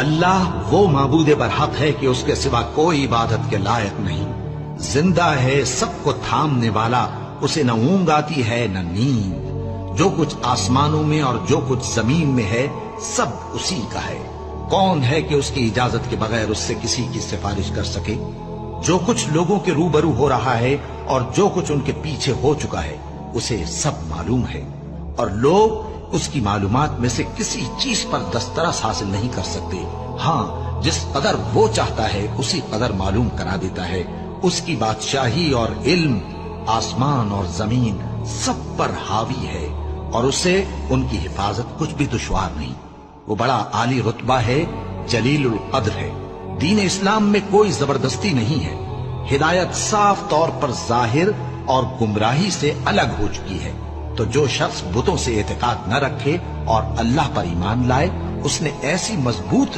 اللہ وہ معبود برحق ہے کہ اس کے سوا کوئی عبادت کے لائق نہیں، زندہ ہے، سب کو تھامنے والا، اسے نہ اونگ آتی ہے نہ نیند، جو کچھ آسمانوں میں اور جو کچھ زمین میں ہے سب اسی کا ہے۔ کون ہے کہ اس کی اجازت کے بغیر اس سے کسی کی سفارش کر سکے؟ جو کچھ لوگوں کے روبرو ہو رہا ہے اور جو کچھ ان کے پیچھے ہو چکا ہے اسے سب معلوم ہے، اور لوگ اس کی معلومات میں سے کسی چیز پر دسترس حاصل نہیں کر سکتے۔ ہاں، جس قدر وہ چاہتا ہے اسی قدر معلوم کرا دیتا ہے۔ اس کی بادشاہی اور علم آسمان اور زمین سب پر حاوی ہے، اور اسے ان کی حفاظت کچھ بھی دشوار نہیں۔ وہ بڑا عالی رتبہ ہے، جلیل القدر ہے۔ دین اسلام میں کوئی زبردستی نہیں ہے، ہدایت صاف طور پر ظاہر اور گمراہی سے الگ ہو چکی ہے۔ تو جو شخص بتوں سے اعتقاد نہ رکھے اور اللہ پر ایمان لائے، اس نے ایسی مضبوط